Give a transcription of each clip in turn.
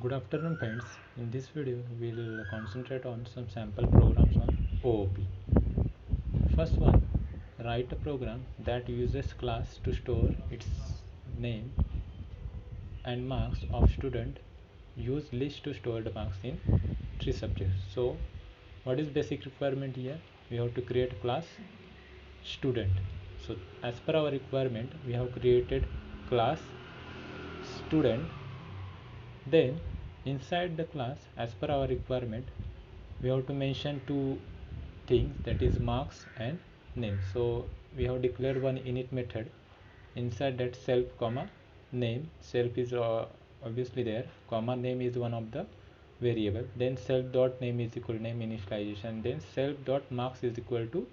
Good afternoon friends. In this video we will concentrate on some sample programs on OOP. First one, write a program that uses class to store its name and marks of student. Use list to store the marks in 3 subjects. So what is basic requirement here? We have to create class student. So as per our requirement we have created class student. Then inside the class, as per our requirement, we have to mention two things, that is marks and name. So we have declared one init method. Inside that self comma name, self is obviously there, comma name is one of the variable, then self dot name is equal to name initialization, then self dot marks is equal to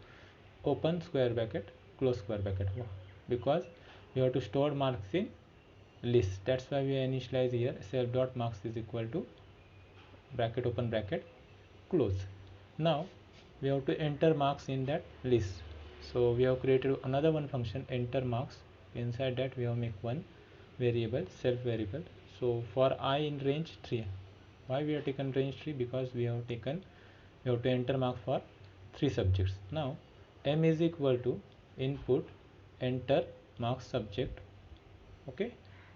open square bracket close square bracket, because we have to store marks in list. That's why we initialize here self dot marks is equal to bracket open bracket close. Now we have to enter marks in that list. So we have created another one function enter marks. Inside that we have make one variable, self variable. So for I in range 3, why we have taken range 3? Because we have to enter marks for 3 subjects. Now m is equal to input enter marks subject. Okay,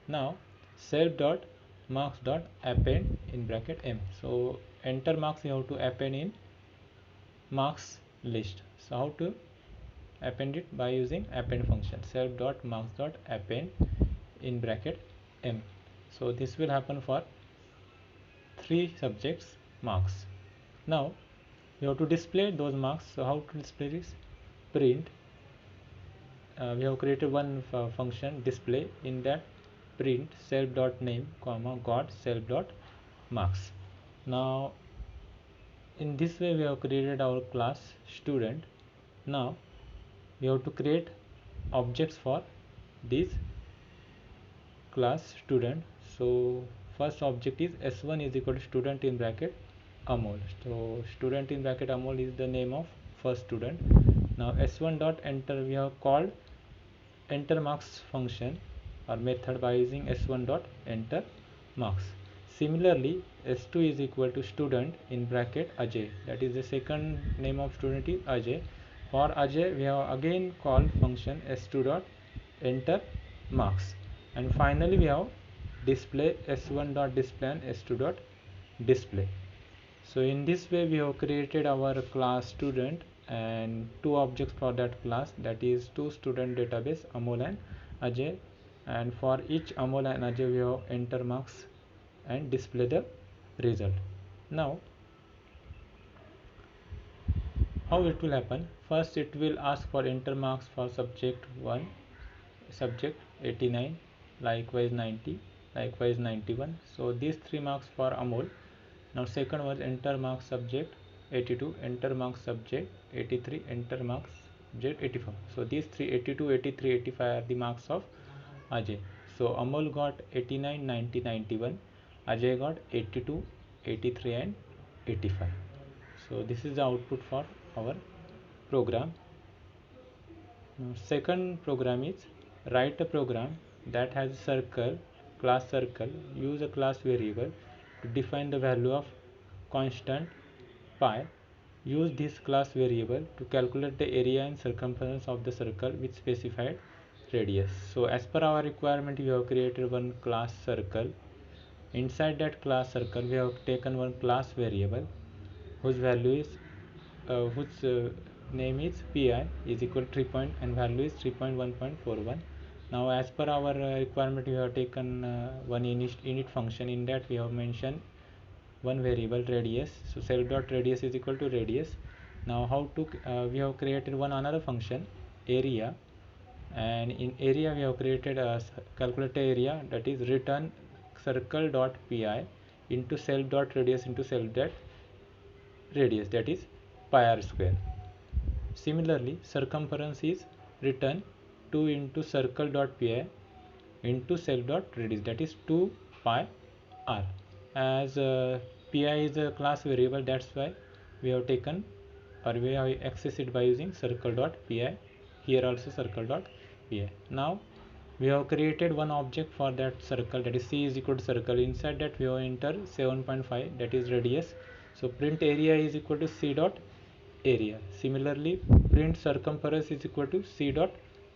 now self dot marks dot append in bracket m. So enter marks you have to append in marks list. So how to append it? By using append function, self dot marks dot append in bracket m. So this will happen for 3 subjects marks. Now you have to display those marks. So how to display this? Print. We have created one function display. In that print self dot name comma got self dot marks. Now in this way we have created our class student. Now we have to create objects for this class student. So first object is s1 is equal to student in bracket Amol. So student in bracket Amol is the name of first student. Now s1 dot enter, we have called enter marks function or method by using s1 dot enter marks. Similarly s2 is equal to student in bracket Ajay, that is the second name of student is Ajay. For Ajay we have again called function s2 dot enter marks, and finally we have display s1 dot display and s2 dot display. So in this way we have created our class student and two objects for that class, that is two student database Amol and Ajay, and for each Amol and Ajay we have enter marks and display the result. Now how it will happen? First it will ask for enter marks for subject 1, subject 89, likewise 90, likewise 91. So these 3 marks for Amol. Now second was enter marks subject 82, enter marks subject 83, enter marks subject 85. So these 3 82, 83, 85 are the marks of Ajay. So Amol got 89, 90, 91. Ajay got 82, 83 and 85. So this is the output for our program. Now second program is write a program that has a circle, class circle. Use a class variable to define the value of constant pi. Use this class variable to calculate the area and circumference of the circle with specified radius. So as per our requirement we have created one class circle. Inside that class circle we have taken one class variable whose value is name is pi is equal to 3 point and value is 3.1.41. Now as per our requirement we have taken one init function. In that we have mentioned one variable radius. So self dot radius is equal to radius. Now how to we have created one another function area, and in area we have created a calculate area, that is return circle dot pi into self dot radius into self dot radius, that is pi r square. Similarly circumference is return 2 into circle dot pi into self dot radius, that is 2 pi r. As pi is a class variable, that's why we have taken or we have accessed it by using circle dot pi. Here also circle dot pi. Now We have created one object for that circle, that is c is equal to circle. Inside that we have enter 7.5, that is radius. So print area is equal to c dot area. Similarly, print circumference is equal to c dot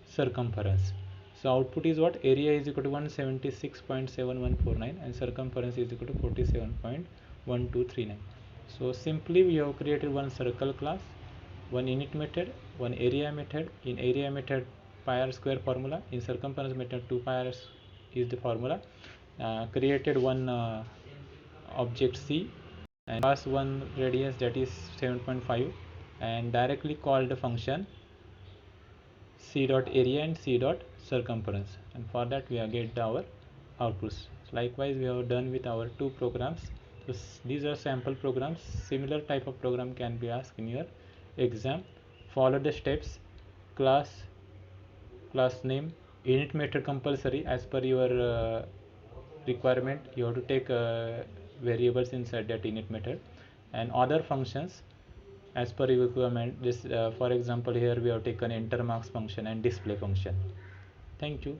circumference. So output is what? Area is equal to 176.7149 and circumference is equal to 47.1239. So simply we have created one circle class, one init method, one area method. In area method, pi r square formula. In circumference method, 2 pi r is the formula. Created one object c and pass one radius, that is 7.5, and directly called the function c dot area and c dot circumference, and for that we have get our outputs. Likewise, we have done with our two programs. So these are sample programs. Similar type of program can be asked in your exam. Follow the steps: class, class name, init method compulsory as per your requirement. You have to take variables inside that init method, and other functions as per your requirement. This for example, here we have taken enter marks function and display function. Thank you.